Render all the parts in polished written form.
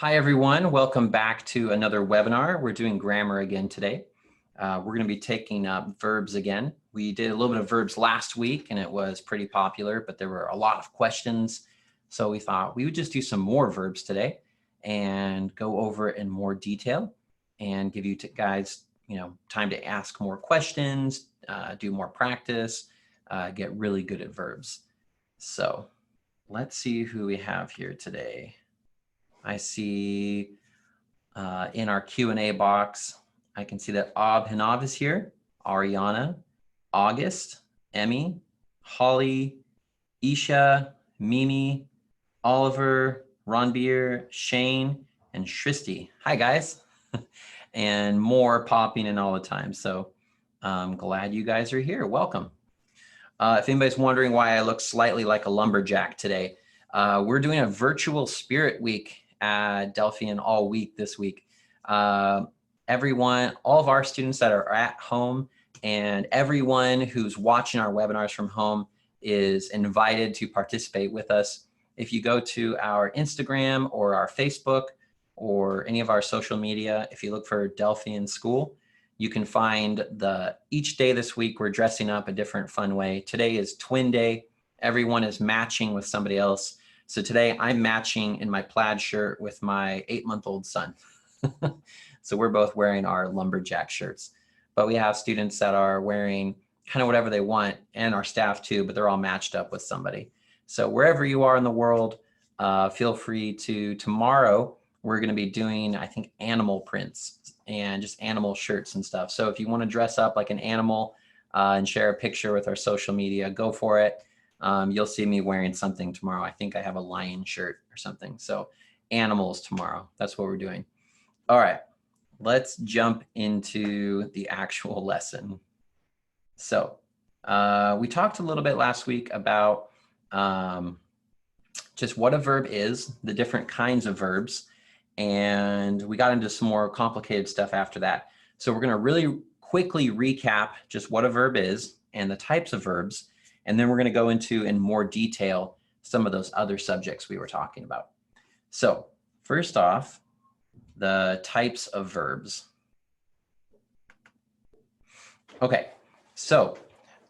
Hi, everyone. Welcome back to another webinar. We're doing grammar again today. We're going to be taking up verbs again. We did a little bit of verbs last week, and it was pretty popular, but there were a lot of questions. So we thought we would just do some more verbs today and go over it in more detail and give you guys, time to ask more questions, do more practice, get really good at verbs. So let's see who we have here today. I see in our Q&A box, I can see that Abhinav is here, Ariana, August, Emmy, Holly, Isha, Mimi, Oliver, Ronbeer, Shane, and Shristi. Hi, guys. And more popping in all the time. So I'm glad you guys are here. Welcome. If anybody's wondering why I look slightly like a lumberjack today, we're doing a virtual spirit week at Delphian all week this week. Everyone, all of our students that are at home and everyone who's watching our webinars from home is invited to participate with us. If you go to our Instagram or our Facebook or any of our social media, if you look for Delphian School, you can find each day this week, we're dressing up a different fun way. Today is twin day. Everyone is matching with somebody else. So today I'm matching in my plaid shirt with my 8-month-old son. So we're both wearing our lumberjack shirts, but we have students that are wearing kind of whatever they want, and our staff too, but they're all matched up with somebody. So wherever you are in the world, feel free to, tomorrow, we're gonna be doing, I think, animal prints and just animal shirts and stuff. So if you wanna dress up like an animal and share a picture with our social media, go for it. You'll see me wearing something tomorrow. I think I have a lion shirt or something. So animals tomorrow, that's what we're doing. All right, let's jump into the actual lesson. So we talked a little bit last week about just what a verb is, the different kinds of verbs, and we got into some more complicated stuff after that. So we're gonna really quickly recap just what a verb is and the types of verbs, and then we're gonna go into in more detail some of those other subjects we were talking about. So first off, the types of verbs. Okay, so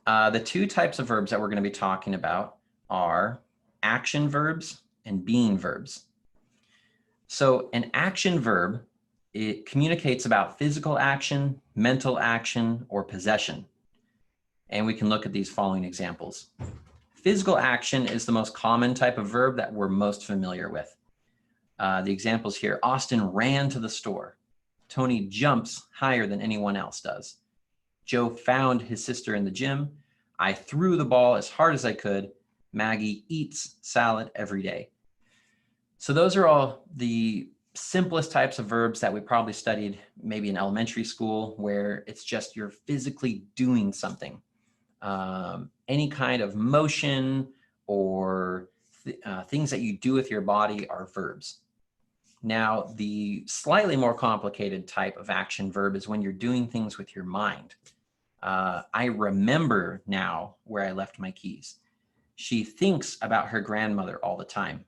the two types of verbs that we're going to be talking about are action verbs and being verbs. So an action verb, it communicates about physical action, mental action, or possession. And we can look at these following examples. Physical action is the most common type of verb that we're most familiar with. The examples here: Austin ran to the store. Tony jumps higher than anyone else does. Joe found his sister in the gym. I threw the ball as hard as I could. Maggie eats salad every day. So those are all the simplest types of verbs that we probably studied maybe in elementary school, where it's just you're physically doing something. Any kind of motion or things that you do with your body are verbs. Now, the slightly more complicated type of action verb is when you're doing things with your mind. I remember now where I left my keys. She thinks about her grandmother all the time.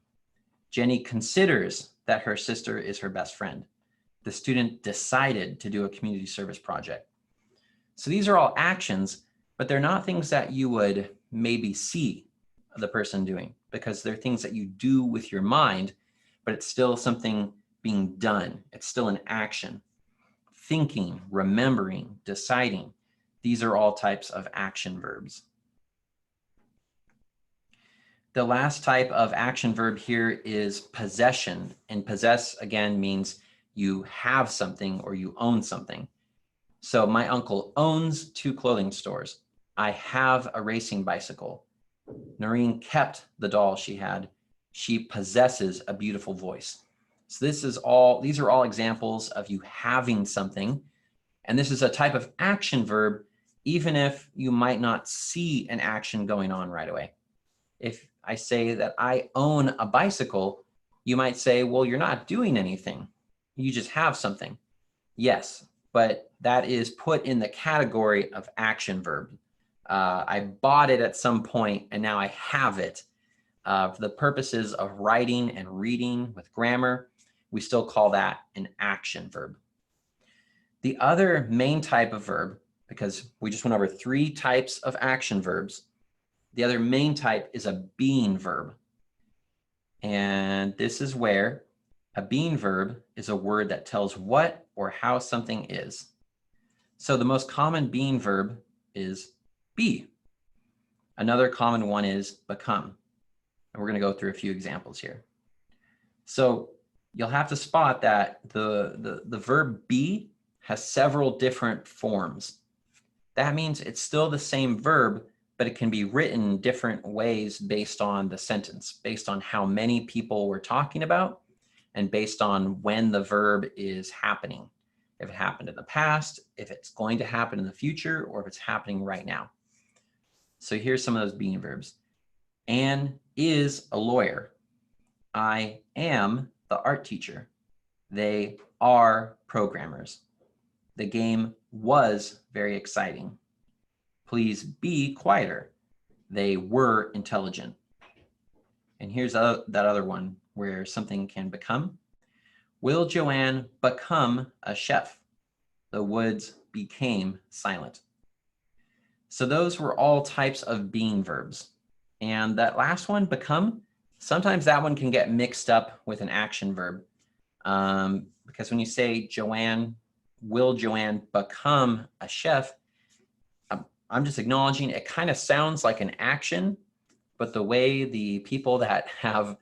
Jenny considers that her sister is her best friend. The student decided to do a community service project. So these are all actions, but they're not things that you would maybe see the person doing, because they're things that you do with your mind, but it's still something being done. It's still an action. Thinking, remembering, deciding. These are all types of action verbs. The last type of action verb here is possession. And possess, again, means you have something or you own something. So my uncle owns 2 clothing stores. I have a racing bicycle. Noreen kept the doll she had. She possesses a beautiful voice. So these are all examples of you having something. And this is a type of action verb, even if you might not see an action going on right away. If I say that I own a bicycle, you might say, well, you're not doing anything. You just have something. Yes, but that is put in the category of action verb. I bought it at some point and now I have it. For the purposes of writing and reading with grammar, we still call that an action verb. The other main type of verb, because we just went over 3 types of action verbs, the other main type is a being verb. And this is where a being verb is a word that tells what or how something is. So the most common being verb is be. Another common one is become. And we're going to go through a few examples here. So you'll have to spot that the verb be has several different forms. That means it's still the same verb, but it can be written different ways based on the sentence, based on how many people we're talking about, and based on when the verb is happening. If it happened in the past, if it's going to happen in the future, or if it's happening right now. So here's some of those being verbs. Anne is a lawyer. I am the art teacher. They are programmers. The game was very exciting. Please be quieter. They were intelligent. And here's that other one where something can become. Will Joanne become a chef? The woods became silent. So those were all types of being verbs. And that last one, become, sometimes that one can get mixed up with an action verb. Because when you say will Joanne become a chef? I'm just acknowledging it kind of sounds like an action, but the way the people that have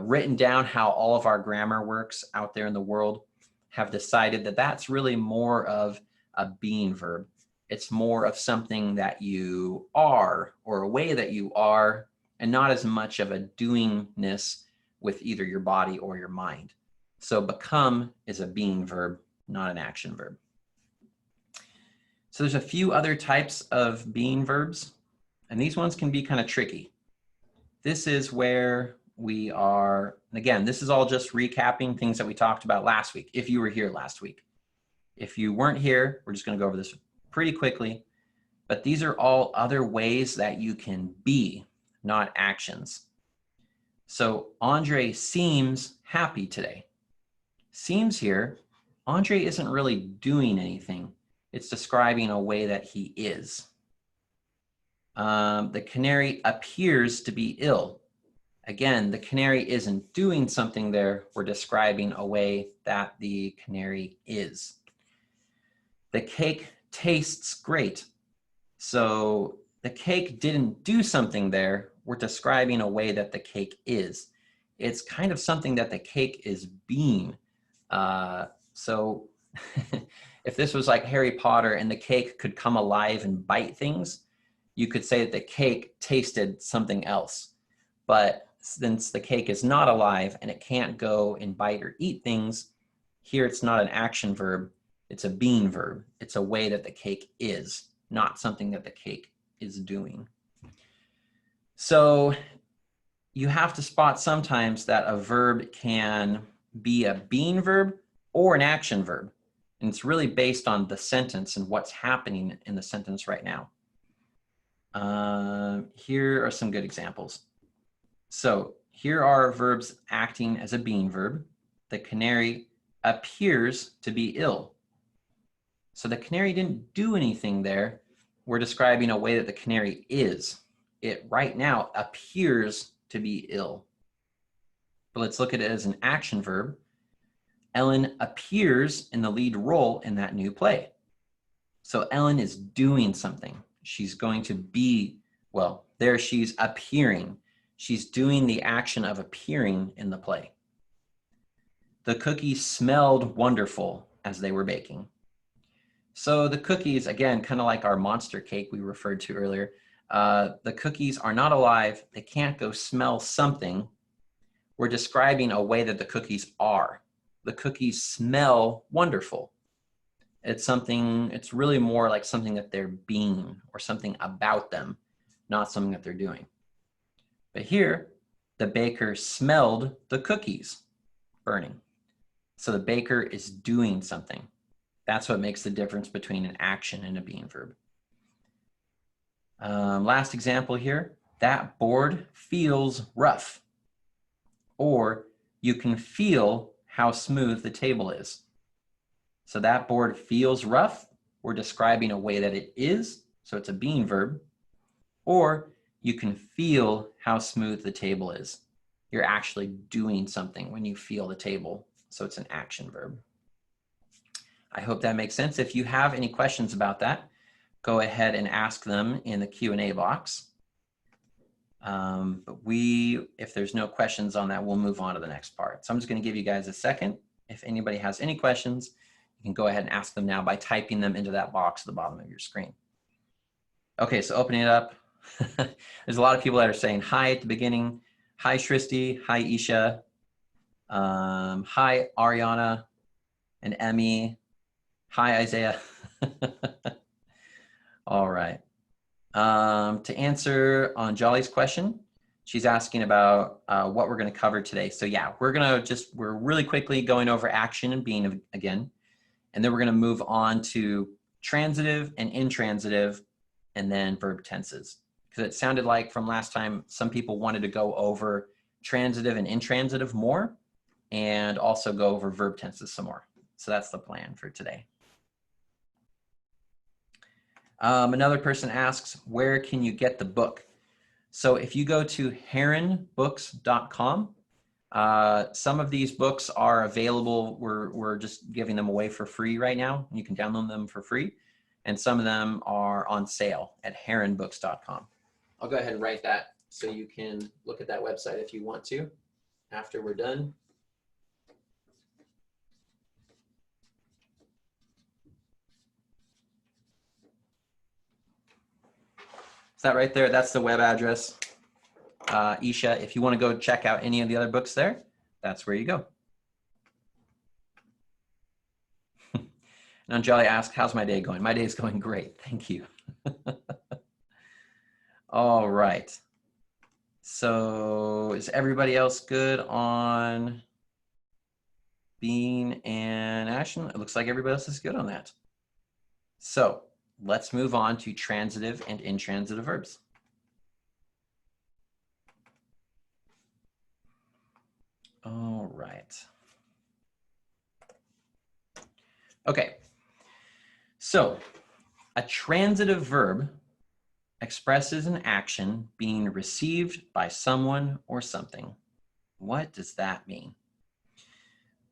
written down how all of our grammar works out there in the world have decided that that's really more of a being verb. It's more of something that you are, or a way that you are, and not as much of a doingness with either your body or your mind. So become is a being verb, not an action verb. So there's a few other types of being verbs, and these ones can be kind of tricky. This is where we are, and again, this is all just recapping things that we talked about last week, if you were here last week. If you weren't here, we're just going to go over this pretty quickly, but these are all other ways that you can be, not actions. So Andre seems happy today. Seems here, Andre isn't really doing anything. It's describing a way that he is. The canary appears to be ill. Again, the canary isn't doing something there. We're describing a way that the canary is. The cake tastes great. So the cake didn't do something there. We're describing a way that the cake is. It's kind of something that the cake is being. So if this was like Harry Potter and the cake could come alive and bite things, you could say that the cake tasted something else. But since the cake is not alive and it can't go and bite or eat things, here it's not an action verb, it's a being verb. It's a way that the cake is, not something that the cake is doing. So you have to spot sometimes that a verb can be a being verb or an action verb. And it's really based on the sentence and what's happening in the sentence right now. Here are some good examples. So here are verbs acting as a being verb. The canary appears to be ill. So the canary didn't do anything there. We're describing a way that the canary is. It right now appears to be ill. But let's look at it as an action verb. Ellen appears in the lead role in that new play. So Ellen is doing something. She's going to be, well, there she's appearing. She's doing the action of appearing in the play. The cookies smelled wonderful as they were baking. So the cookies, again, kind of like our monster cake we referred to earlier, the cookies are not alive. They can't go smell something. We're describing a way that the cookies are. The cookies smell wonderful. It's something, it's really more like something that they're being or something about them, not something that they're doing. But here, the baker smelled the cookies burning. So the baker is doing something. That's what makes the difference between an action and a being verb. Last example here, that board feels rough. Or you can feel how smooth the table is. So that board feels rough. We're describing a way that it is, so it's a being verb. Or you can feel how smooth the table is. You're actually doing something when you feel the table, so it's an action verb. I hope that makes sense. If you have any questions about that, go ahead and ask them in the Q&A box. But if there's no questions on that, we'll move on to the next part. So I'm just going to give you guys a second. If anybody has any questions, you can go ahead and ask them now by typing them into that box at the bottom of your screen. Okay, so opening it up. There's a lot of people that are saying hi at the beginning. Hi, Shristi. Hi, Isha. Hi, Ariana and Emmy. Hi, Isaiah. All right. To answer on Jolly's question, she's asking about what we're going to cover today. So yeah, we're really quickly going over action and being again, and then we're going to move on to transitive and intransitive, and then verb tenses. Because it sounded like from last time, some people wanted to go over transitive and intransitive more, and also go over verb tenses some more. So that's the plan for today. Another person asks, where can you get the book? So if you go to heronbooks.com, some of these books are available. We're just giving them away for free right now. You can download them for free. And some of them are on sale at heronbooks.com. I'll go ahead and write that so you can look at that website if you want to after we're done. Is that right there? That's the web address. Isha, if you want to go check out any of the other books there, that's where you go. And Anjali asked, how's my day going? My day is going great. Thank you. All right. So is everybody else good on being and action? It looks like everybody else is good on that. So let's move on to transitive and intransitive verbs. All right. Okay. So a transitive verb expresses an action being received by someone or something. What does that mean?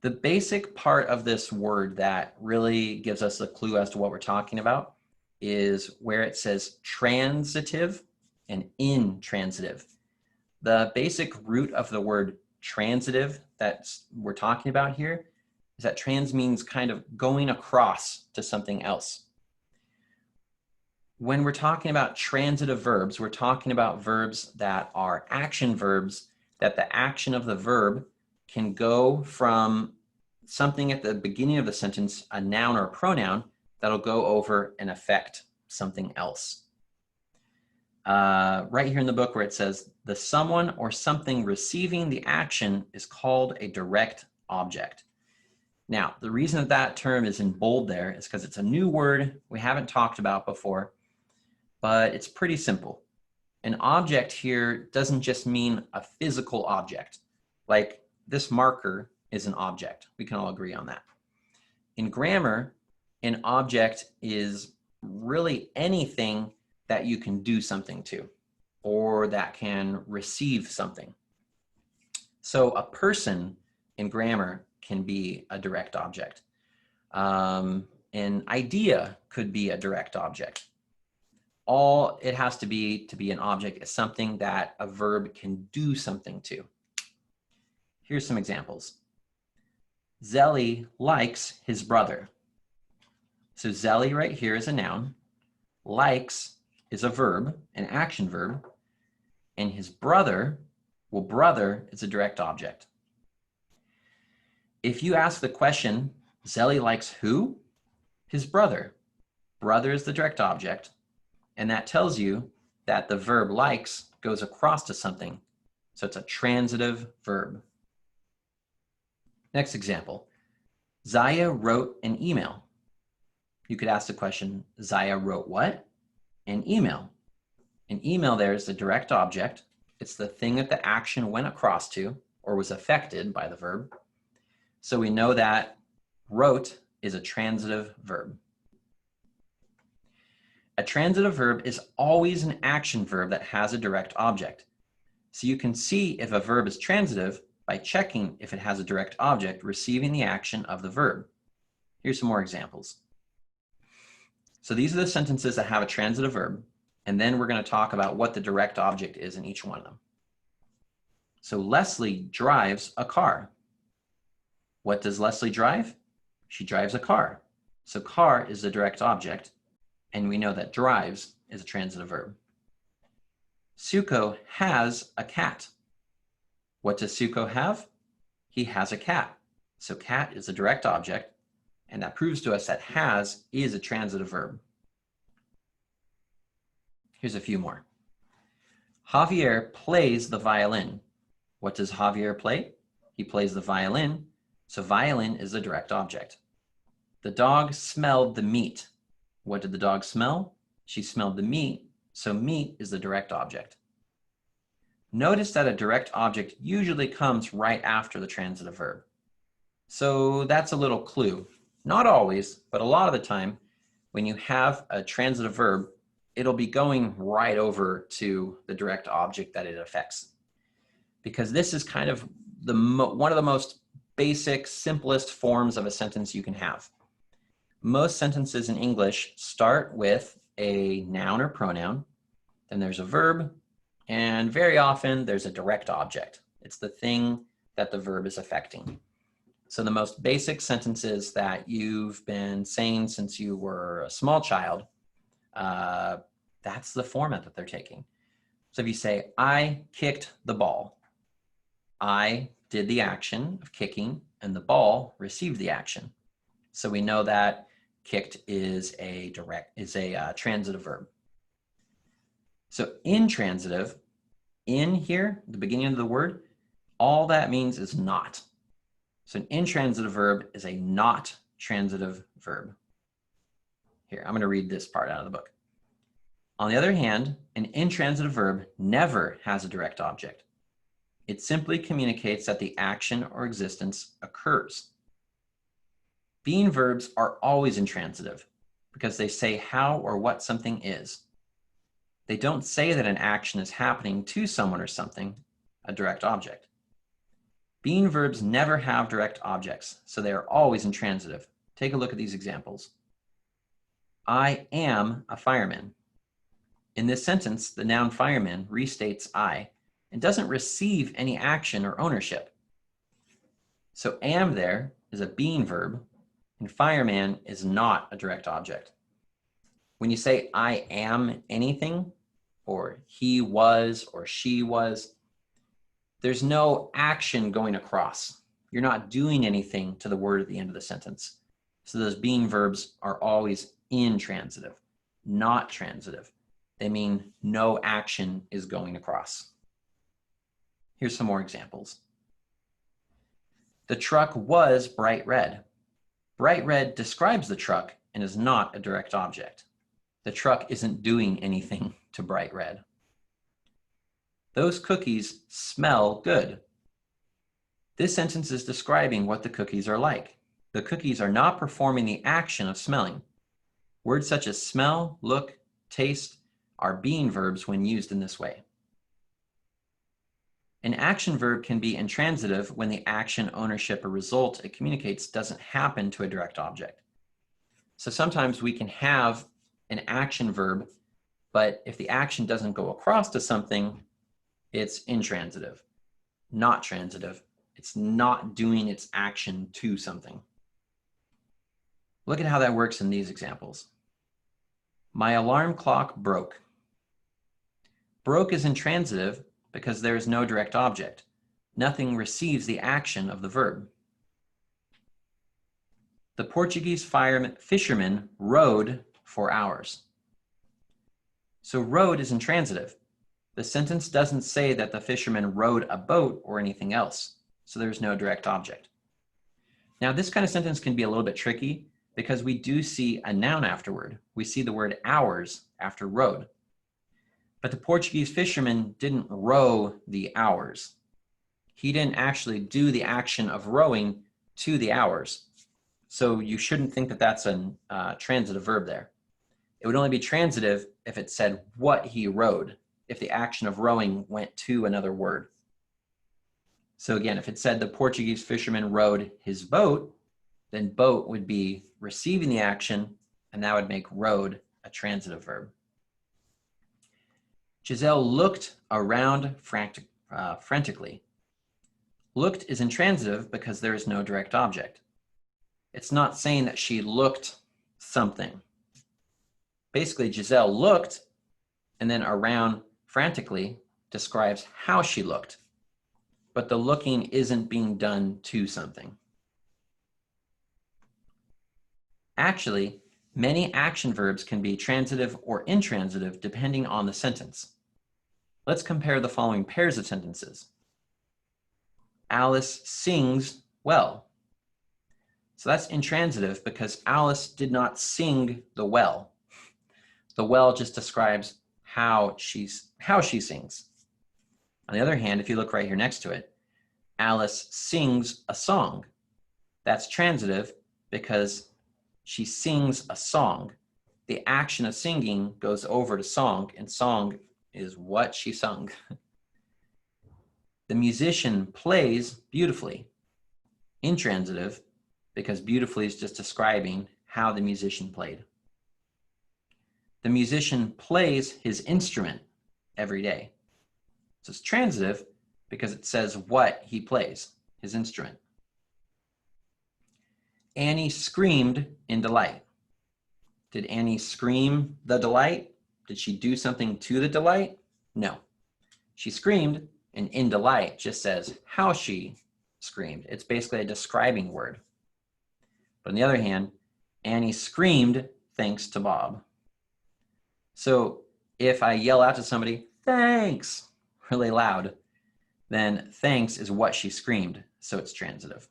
The basic part of this word that really gives us a clue as to what we're talking about is where it says transitive and intransitive. The basic root of the word transitive that we're talking about here is that trans means kind of going across to something else. When we're talking about transitive verbs, we're talking about verbs that are action verbs, that the action of the verb can go from something at the beginning of the sentence, a noun or a pronoun, that'll go over and affect something else. Right here in the book where it says, the someone or something receiving the action is called a direct object. Now, the reason that term is in bold there is because it's a new word we haven't talked about before, but it's pretty simple. An object here doesn't just mean a physical object. Like this marker is an object. We can all agree on that. In grammar, an object is really anything that you can do something to or that can receive something. So a person in grammar can be a direct object. An idea could be a direct object. All it has to be an object is something that a verb can do something to. Here's some examples. Zelly likes his brother. So Zelly right here is a noun. Likes is a verb, an action verb. And his brother, well, brother is a direct object. If you ask the question, Zelly likes who? His brother. Brother is the direct object. And that tells you that the verb likes goes across to something. So it's a transitive verb. Next example, Zaya wrote an email. You could ask the question, Zaya wrote what? An email. An email there is the direct object. It's the thing that the action went across to or was affected by the verb. So we know that wrote is a transitive verb. A transitive verb is always an action verb that has a direct object. So you can see if a verb is transitive by checking if it has a direct object receiving the action of the verb. Here's some more examples. So these are the sentences that have a transitive verb, and then we're going to talk about what the direct object is in each one of them. So Leslie drives a car. What does Leslie drive? She drives a car. So car is the direct object, and we know that drives is a transitive verb. Suko has a cat. What does Suko have? He has a cat. So cat is a direct object, and that proves to us that has is a transitive verb. Here's a few more. Javier plays the violin. What does Javier play? He plays the violin, so violin is a direct object. The dog smelled the meat. What did the dog smell? She smelled the meat, so meat is the direct object. Notice that a direct object usually comes right after the transitive verb. So that's a little clue. Not always, but a lot of the time, when you have a transitive verb, it'll be going right over to the direct object that it affects. Because this is kind of one of the most basic, simplest forms of a sentence you can have. Most sentences in English start with a noun or pronoun, then there's a verb, and very often there's a direct object. It's the thing that the verb is affecting. So the most basic sentences that you've been saying since you were a small child, that's the format that they're taking. So if you say, I kicked the ball, I did the action of kicking and the ball received the action. So we know that kicked is a transitive verb. So intransitive, in here, the beginning of the word, all that means is not. So an intransitive verb is a not transitive verb. Here, I'm going to read this part out of the book. On the other hand, an intransitive verb never has a direct object. It simply communicates that the action or existence occurs. Being verbs are always intransitive because they say how or what something is. They don't say that an action is happening to someone or something, a direct object. Being verbs never have direct objects, so they are always intransitive. Take a look at these examples. I am a fireman. In this sentence, the noun fireman restates I and doesn't receive any action or ownership. So am there is a being verb, and fireman is not a direct object. When you say I am anything, or he was or she was, there's no action going across. You're not doing anything to the word at the end of the sentence. So those being verbs are always intransitive, not transitive. They mean no action is going across. Here's some more examples. The truck was bright red. Bright red describes the truck and is not a direct object. The truck isn't doing anything to bright red. Those cookies smell good. This sentence is describing what the cookies are like. The cookies are not performing the action of smelling. Words such as smell, look, taste are being verbs when used in this way. An action verb can be intransitive when the action, ownership, or result it communicates doesn't happen to a direct object. So sometimes we can have an action verb, but if the action doesn't go across to something, it's intransitive, not transitive. It's not doing its action to something. Look at how that works in these examples. My alarm clock broke. Broke is intransitive because there is no direct object. Nothing receives the action of the verb. The Portuguese fisherman rowed for hours. So rowed is intransitive. The sentence doesn't say that the fisherman rowed a boat or anything else, so there's no direct object. Now, this kind of sentence can be a little bit tricky because we do see a noun afterward. We see the word hours after rowed. But the Portuguese fisherman didn't row the hours. He didn't actually do the action of rowing to the hours. So you shouldn't think that that's a transitive verb there. It would only be transitive if it said what he rowed, if the action of rowing went to another word. So again, if it said the Portuguese fisherman rowed his boat, then boat would be receiving the action, and that would make rowed a transitive verb. Giselle looked around frantically. Looked is intransitive because there is no direct object. It's not saying that she looked something. Basically, Giselle looked, and then around frantically describes how she looked. But the looking isn't being done to something. Actually, many action verbs can be transitive or intransitive depending on the sentence. Let's compare the following pairs of sentences. Alice sings well. So that's intransitive because Alice did not sing the well. The well just describes how she sings. On the other hand, if you look right here next to it, Alice sings a song. That's transitive because she sings a song. The action of singing goes over to song, and song is what she sung. The musician plays beautifully. Intransitive because beautifully is just describing how the musician played. The musician plays his instrument every day. So it's transitive because it says what he plays, his instrument. Annie screamed in delight. Did Annie scream the delight? Did she do something to the delight? No. She screamed, and in delight just says how she screamed. It's basically a describing word. But on the other hand, Annie screamed thanks to Bob. So if I yell out to somebody, thanks, really loud, then thanks is what she screamed, so it's transitive.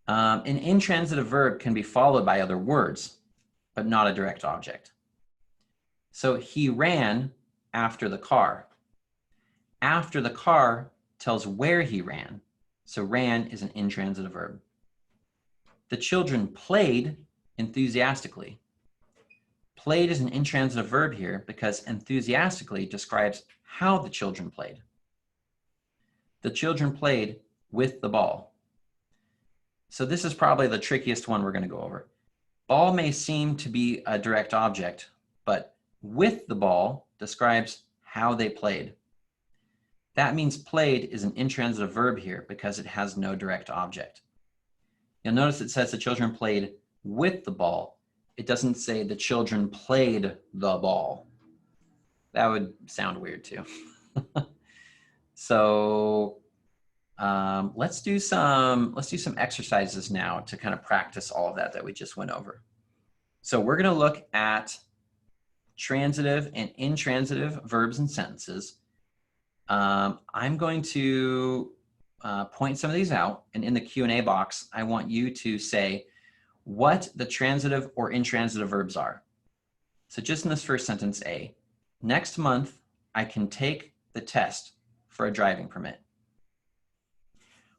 An intransitive verb can be followed by other words, but not a direct object. So he ran after the car. After the car tells where he ran, so ran is an intransitive verb. The children played enthusiastically. Played is an intransitive verb here because enthusiastically describes how the children played. The children played with the ball. So this is probably the trickiest one we're going to go over. Ball may seem to be a direct object, but with the ball describes how they played. That means played is an intransitive verb here because it has no direct object. You'll notice it says the children played with the ball. It doesn't say the children played the ball. That would sound weird too. So let's do some exercises now to kind of practice all of that we just went over. So we're going to look at transitive and intransitive verbs and sentences. I'm going to point some of these out, and in the Q&A box, I want you to say what the transitive or intransitive verbs are. So just in this first sentence, A, next month, I can take the test for a driving permit.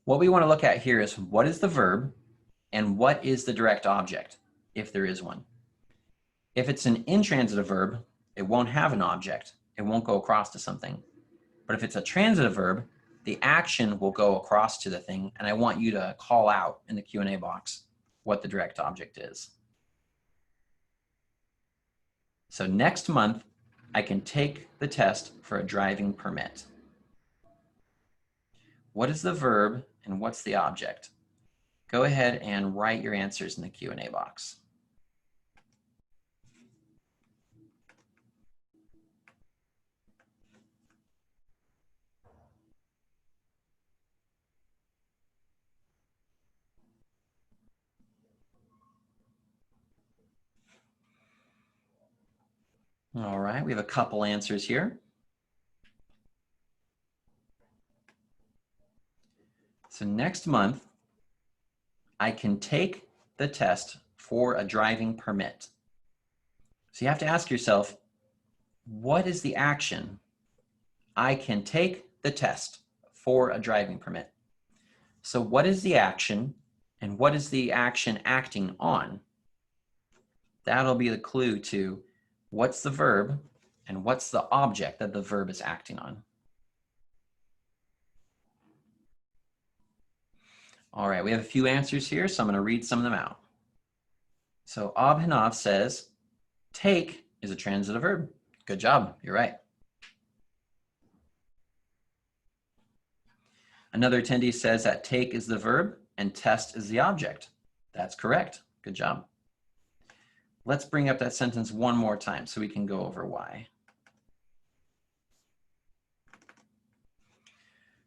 What we want to look at here is what is the verb and what is the direct object, if there is one. If it's an intransitive verb, it won't have an object. It won't go across to something. But if it's a transitive verb, the action will go across to the thing, and I want you to call out in the Q&A box what the direct object is. So next month, I can take the test for a driving permit. What is the verb and what's the object? Go ahead and write your answers in the Q&A box. All right, we have a couple answers here. So next month, I can take the test for a driving permit. So you have to ask yourself, what is the action? I can take the test for a driving permit. So what is the action and what is the action acting on? That'll be the clue to what's the verb and what's the object that the verb is acting on. All right, we have a few answers here, so I'm going to read some of them out. So Abhinav says, take is a transitive verb. Good job, you're right. Another attendee says that take is the verb and test is the object. That's correct, good job. Let's bring up that sentence one more time so we can go over why.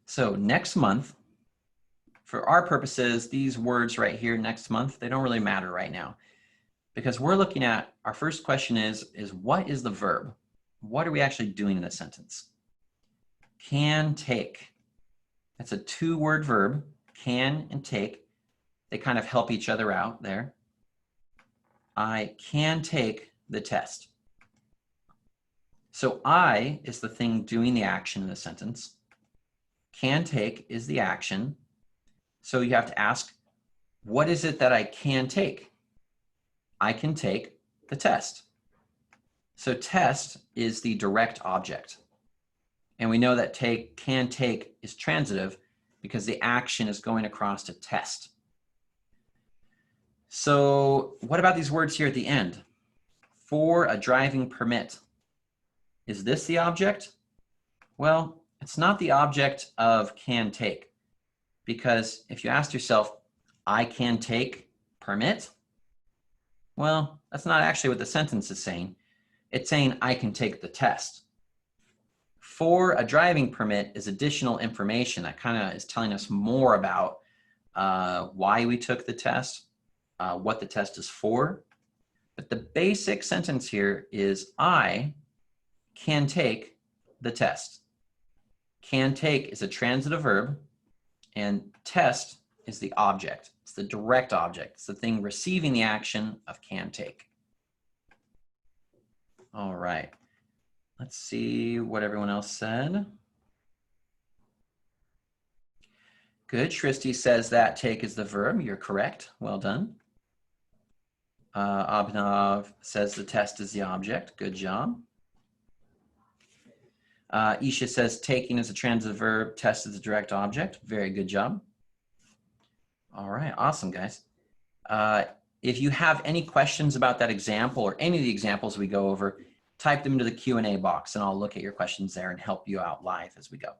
So next month, for our purposes, these words right here, next month, they don't really matter right now. Because we're looking at, our first question is what is the verb? What are we actually doing in this sentence? Can take. That's a two-word verb, can and take. They kind of help each other out there. I can take the test. So I is the thing doing the action in the sentence. Can take is the action. So you have to ask, what is it that I can take? I can take the test. So test is the direct object. And we know that take, can take is transitive because the action is going across to test. So what about these words here at the end? For a driving permit. Is this the object? Well, it's not the object of can take. Because if you ask yourself, I can take permit? Well, that's not actually what the sentence is saying. It's saying I can take the test. For a driving permit is additional information that kind of is telling us more about why we took the test, what the test is for. But the basic sentence here is I can take the test. Can take is a transitive verb, and test is the object. It's the direct object. It's the thing receiving the action of can take. All right. Let's see what everyone else said. Good. Shristi says that take is the verb. You're correct. Well done. Abhinav says the test is the object. Good job. Isha says taking is a transitive verb. Test is the direct object. Very good job. All right. Awesome, guys. If you have any questions about that example or any of the examples we go over, type them into the Q&A box and I'll look at your questions there and help you out live as we go.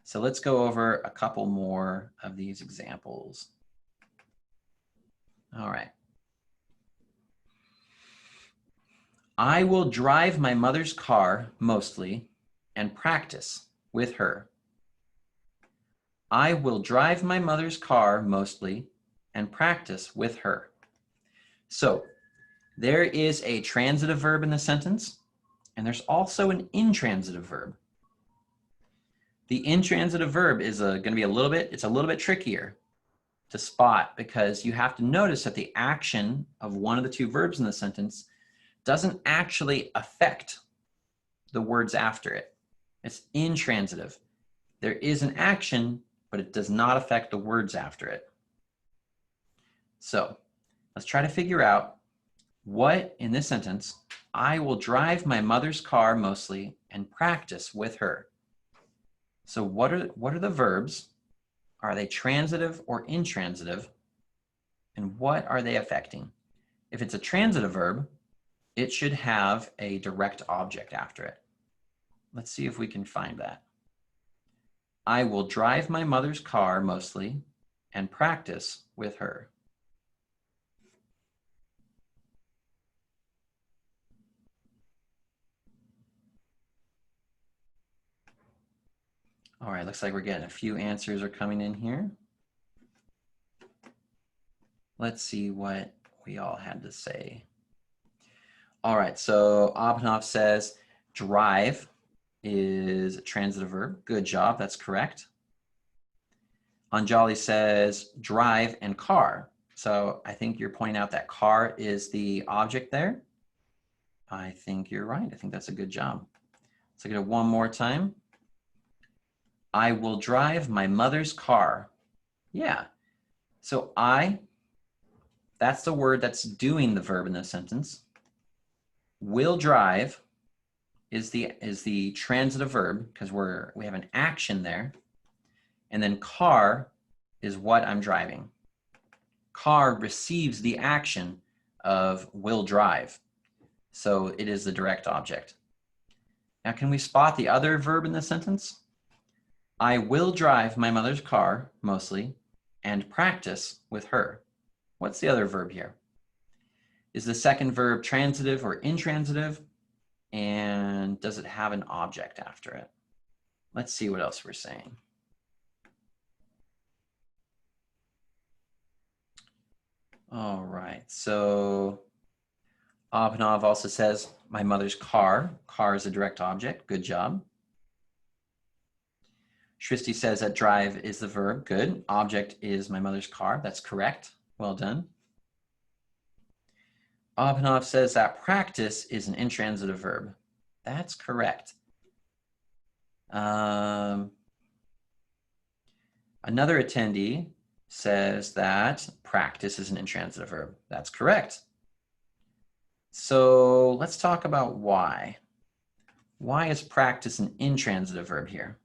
So let's go over a couple more of these examples. All right. I will drive my mother's car mostly and practice with her. I will drive my mother's car mostly and practice with her. So there is a transitive verb in the sentence, and there's also an intransitive verb. The intransitive verb is going to be a little bit trickier to spot because you have to notice that the action of one of the two verbs in the sentence doesn't actually affect the words after it. It's intransitive. There is an action, but it does not affect the words after it. So let's try to figure out what in this sentence, I will drive my mother's car mostly and practice with her. So what are the verbs? Are they transitive or intransitive? And what are they affecting? If it's a transitive verb, it should have a direct object after it. Let's see if we can find that. I will drive my mother's car mostly and practice with her. All right, looks like we're getting a few answers are coming in here. Let's see what we all had to say. All right, so Abhinav says drive is a transitive verb. Good job, that's correct. Anjali says drive and car. So I think you're pointing out that car is the object there. I think you're right. I think that's a good job. Let's look at it one more time. I will drive my mother's car. Yeah. So that's the word that's doing the verb in this sentence. Will drive is the transitive verb because we have an action there. And then car is what I'm driving. Car receives the action of will drive. So it is the direct object. Now, can we spot the other verb in this sentence? I will drive my mother's car, mostly, and practice with her. What's the other verb here? Is the second verb transitive or intransitive? And does it have an object after it? Let's see what else we're saying. All right, so Abhinav also says, my mother's car. Car is a direct object. Good job. Shristi says that drive is the verb. Good. Object is my mother's car. That's correct. Well done. Abhinav says that practice is an intransitive verb. That's correct. Another attendee says that practice is an intransitive verb. That's correct. So let's talk about why. Why is practice an intransitive verb here?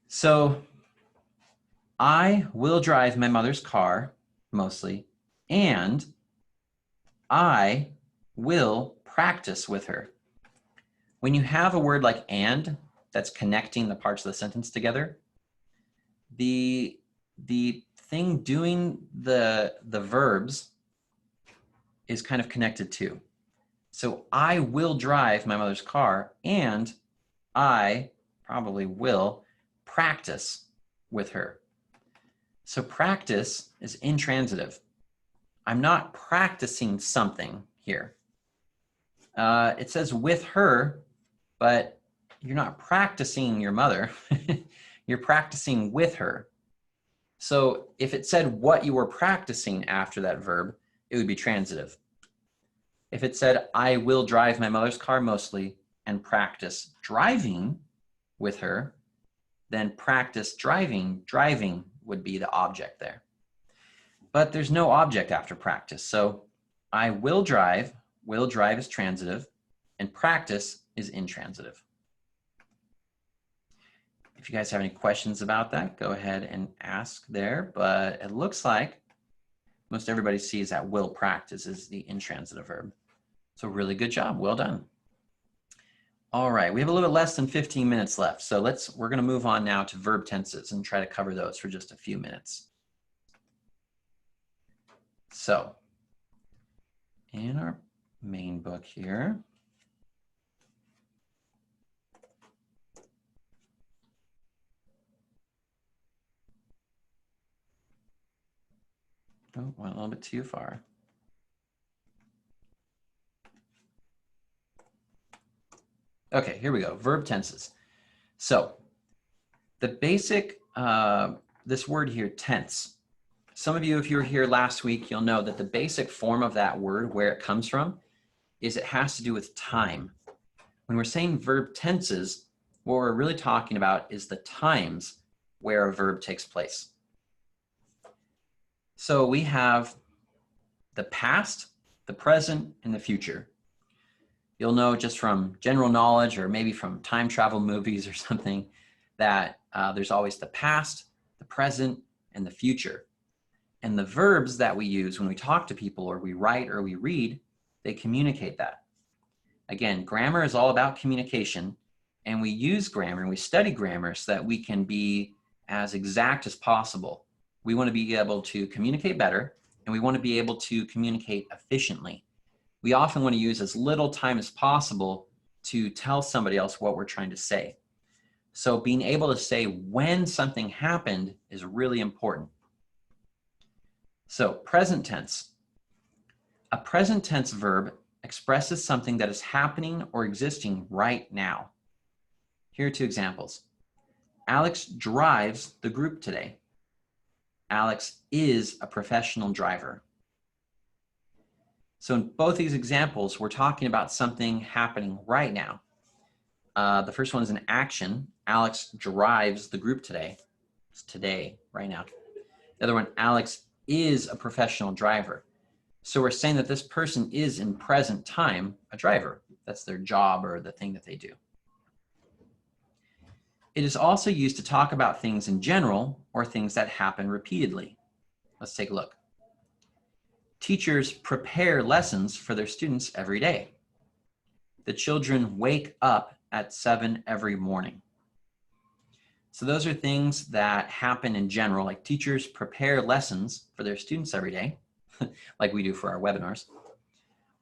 So I will drive my mother's car, mostly, and I will practice with her. When you have a word like and that's connecting the parts of the sentence together, the thing doing the verbs is kind of connected too. So I will drive my mother's car and I probably will practice with her. So practice is intransitive. I'm not practicing something here. It says with her, but you're not practicing your mother. You're practicing with her. So if it said what you were practicing after that verb, it would be transitive. If it said, I will drive my mother's car mostly and practice driving with her, then practice driving would be the object there. But there's no object after practice. So I will drive is transitive, and practice is intransitive. If you guys have any questions about that, go ahead and ask there. But it looks like most everybody sees that will practice is the intransitive verb. So really good job. Well done. All right, we have a little bit less than 15 minutes left. So we're going to move on now to verb tenses and try to cover those for just a few minutes. So in our main book here, oh, went a little bit too far. Okay, here we go, verb tenses. So the basic, this word here, tense. Some of you, if you were here last week, you'll know that the basic form of that word, where it comes from, is it has to do with time. When we're saying verb tenses, what we're really talking about is the times where a verb takes place. So we have the past, the present, and the future. You'll know just from general knowledge or maybe from time travel movies or something that there's always the past, the present, and the future. And the verbs that we use when we talk to people or we write or we read, they communicate that. Again, grammar is all about communication, and we use grammar and we study grammar so that we can be as exact as possible. We want to be able to communicate better, and we want to be able to communicate efficiently. We often want to use as little time as possible to tell somebody else what we're trying to say. So being able to say when something happened is really important. So present tense. A present tense verb expresses something that is happening or existing right now. Here are two examples. Alex drives the group today. Alex is a professional driver. So in both these examples, we're talking about something happening right now. The first one is an action. Alex drives the group today. It's today, right now. The other one, Alex is a professional driver. So we're saying that this person is in present time a driver. That's their job or the thing that they do. It is also used to talk about things in general or things that happen repeatedly. Let's take a look. Teachers prepare lessons for their students every day. The children wake up at 7 every morning. So those are things that happen in general, like teachers prepare lessons for their students every day, like we do for our webinars,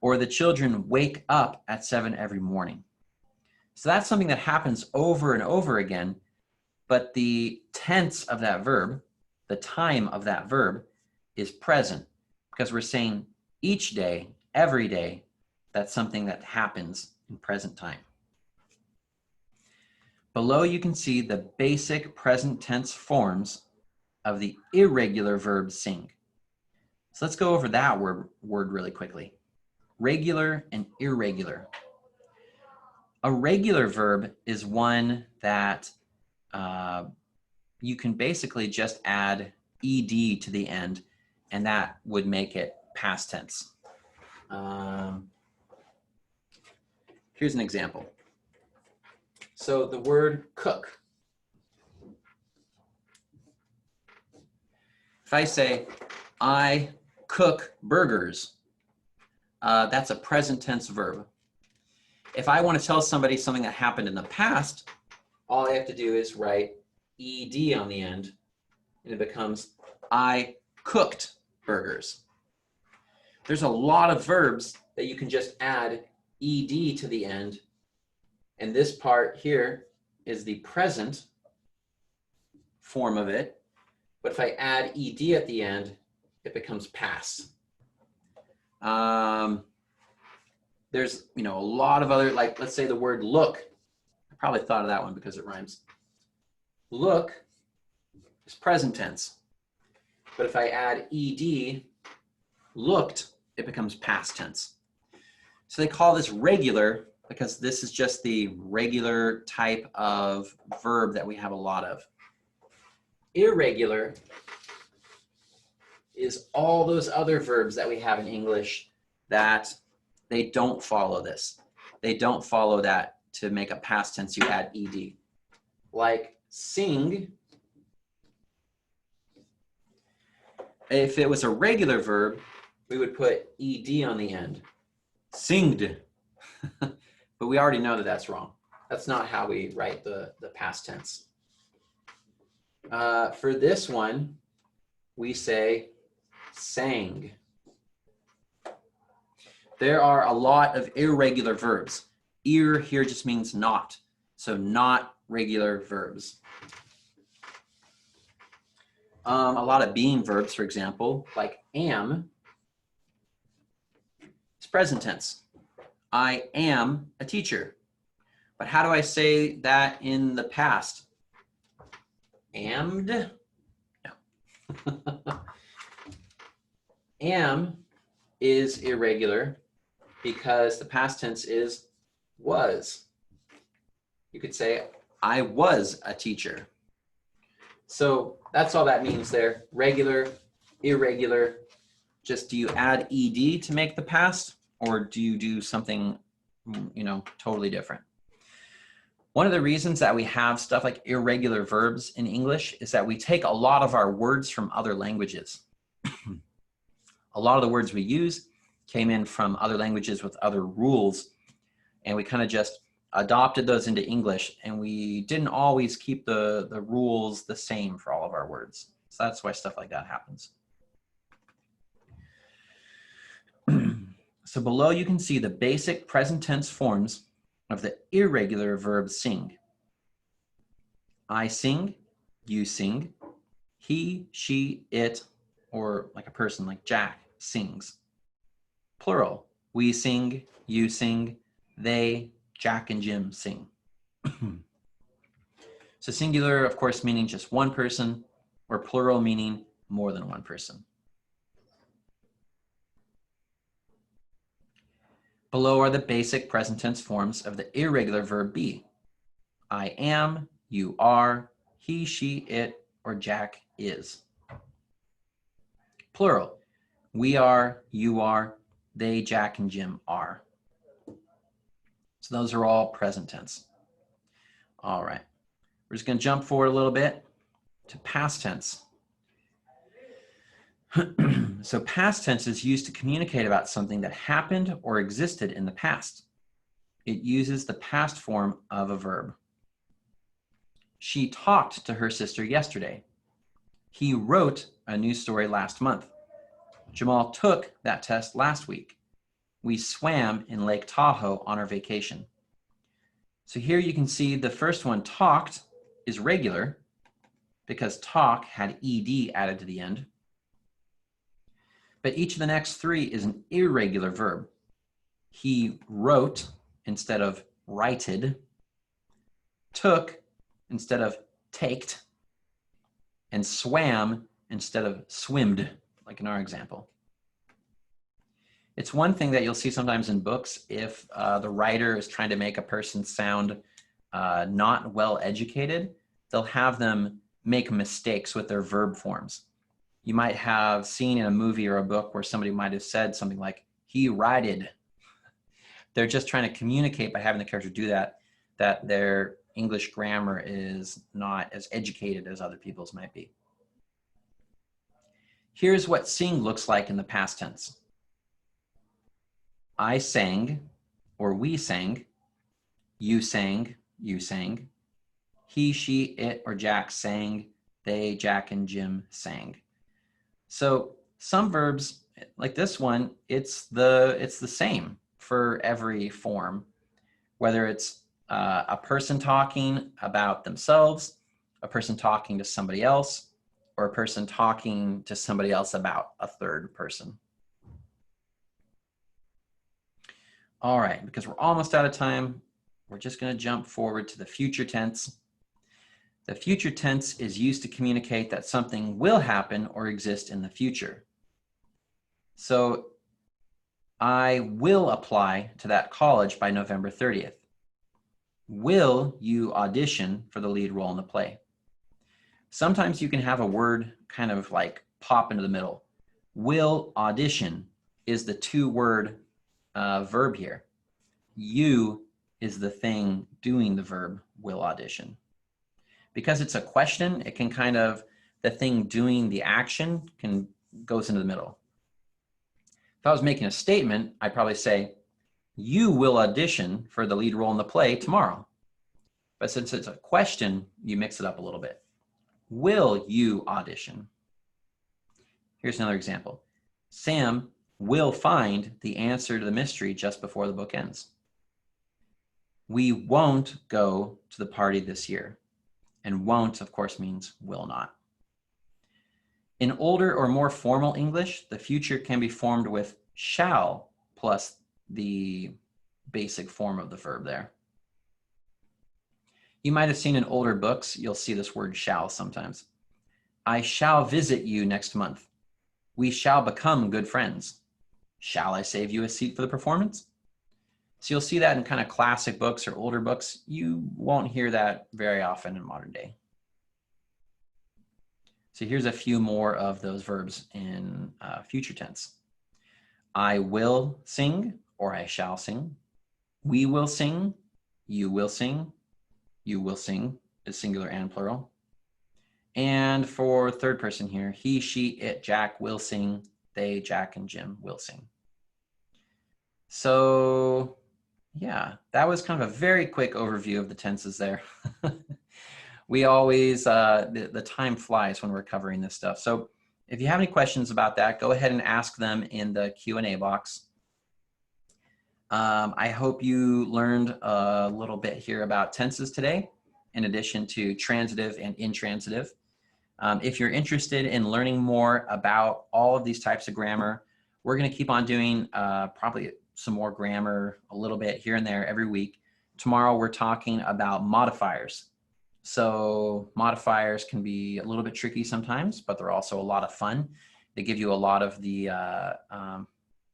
or the children wake up at 7 every morning. So that's something that happens over and over again, but the tense of that verb, the time of that verb, is present because we're saying each day, every day, that's something that happens in present time. Below you can see the basic present tense forms of the irregular verb sing. So let's go over that word really quickly. Regular and irregular. A regular verb is one that you can basically just add ed to the end, and that would make it past tense. Here's an example. So the word cook. If I say, I cook burgers, that's a present tense verb. If I want to tell somebody something that happened in the past, all I have to do is write ed on the end, and it becomes, I cooked burgers. There's a lot of verbs that you can just add ed to the end, and this part here is the present form of it, but if I add ed at the end, it becomes past. There's a lot of other, like let's say the word look. I probably thought of that one because it rhymes. Look is present tense, but if I add ed, looked, it becomes past tense. So they call this regular because this is just the regular type of verb that we have a lot of. Irregular is all those other verbs that we have in English that they don't follow this. They don't follow that to make a past tense, you add ed. Like sing, if it was a regular verb, we would put ed on the end. Singed. But we already know that that's wrong. That's not how we write the past tense. For this one, we say sang. There are a lot of irregular verbs. Ir here just means not. So not regular verbs. A lot of being verbs, for example, like am, it's present tense. I am a teacher. But how do I say that in the past? Ammed? No. Am is irregular because the past tense is was. You could say, I was a teacher. So that's all that means there. Regular, irregular. Just do you add ed to make the past, or do you do something, totally different? One of the reasons that we have stuff like irregular verbs in English is that we take a lot of our words from other languages. A lot of the words we use came in from other languages with other rules, and we kind of just adopted those into English, and we didn't always keep the rules the same for all of our words. So that's why stuff like that happens. So below you can see the basic present tense forms of the irregular verb sing. I sing, you sing, he, she, it, or like a person like Jack sings. Plural, we sing, you sing, they, Jack and Jim sing. So singular, of course, meaning just one person, or plural meaning more than one person. Below are the basic present tense forms of the irregular verb be. I am, you are, he, she, it, or Jack is. Plural, we are, you are, they, Jack, and Jim are. So those are all present tense. All right, we're just going to jump forward a little bit to past tense. So past tense is used to communicate about something that happened or existed in the past. It uses the past form of a verb. She talked to her sister yesterday. He wrote a new story last month. Jamal took that test last week. We swam in Lake Tahoe on our vacation. So here you can see the first one, talked, is regular because talk had ed added to the end. But each of the next three is an irregular verb. He wrote instead of righted, took instead of taked, and swam instead of swimmed, like in our example. It's one thing that you'll see sometimes in books if the writer is trying to make a person sound not well educated, they'll have them make mistakes with their verb forms. You might have seen in a movie or a book where somebody might have said something like, he righted. They're just trying to communicate by having the character do that their English grammar is not as educated as other people's might be. Here's what sing looks like in the past tense. I sang, or we sang. You sang, you sang. He, she, it, or Jack sang. They, Jack, and Jim sang. So some verbs, like this one, it's the same for every form, whether it's a person talking about themselves, a person talking to somebody else, or a person talking to somebody else about a third person. All right, because we're almost out of time, we're just going to jump forward to the future tense. The future tense is used to communicate that something will happen or exist in the future. So I will apply to that college by November 30th. Will you audition for the lead role in the play? Sometimes you can have a word kind of like pop into the middle. Will audition is the two-word verb here. You is the thing doing the verb will audition. Because it's a question, it can kind of, the thing doing the action goes into the middle. If I was making a statement, I'd probably say, you will audition for the lead role in the play tomorrow. But since it's a question, you mix it up a little bit. Will you audition? Here's another example. Sam will find the answer to the mystery just before the book ends. We won't go to the party this year. And won't, of course, means will not. In older or more formal English, the future can be formed with shall plus the basic form of the verb there. You might have seen in older books, you'll see this word shall sometimes. I shall visit you next month. We shall become good friends. Shall I save you a seat for the performance? So you'll see that in kind of classic books or older books. You won't hear that very often in modern day. So here's a few more of those verbs in future tense. I will sing, or I shall sing. We will sing, you will sing is singular and plural. And for third person here, he, she, it, Jack will sing. They, Jack, and Jim will sing. So yeah, that was kind of a very quick overview of the tenses there. We always, the time flies when we're covering this stuff. So if you have any questions about that, go ahead and ask them in the Q&A box. I hope you learned a little bit here about tenses today, in addition to transitive and intransitive. If you're interested in learning more about all of these types of grammar, we're going to keep on doing probably some more grammar a little bit here and there every week. Tomorrow we're talking about modifiers. So modifiers can be a little bit tricky sometimes, but they're also a lot of fun. They give you a lot of the,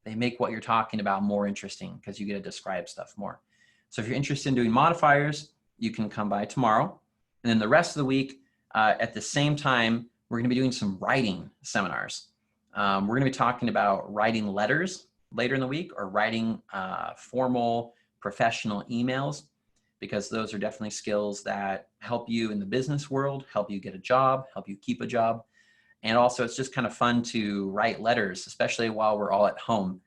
they make what you're talking about more interesting because you get to describe stuff more. So if you're interested in doing modifiers, you can come by tomorrow. And then the rest of the week, at the same time, we're going to be doing some writing seminars. We're going to be talking about writing letters later in the week, or writing formal professional emails, because those are definitely skills that help you in the business world, help you get a job, help you keep a job. And also, it's just kind of fun to write letters, especially while we're all at home.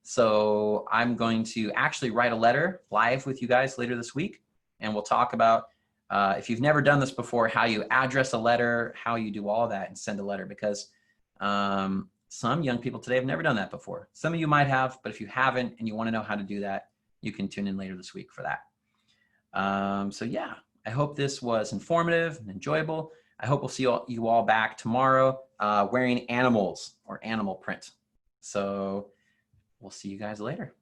So I'm going to actually write a letter live with you guys later this week. And we'll talk about, if you've never done this before, how you address a letter, how you do all that and send a letter, because some young people today have never done that before. Some of you might have, but if you haven't and you want to know how to do that, you can tune in later this week for that. So yeah, I hope this was informative and enjoyable. I hope we'll see you all back tomorrow wearing animals or animal print. So we'll see you guys later.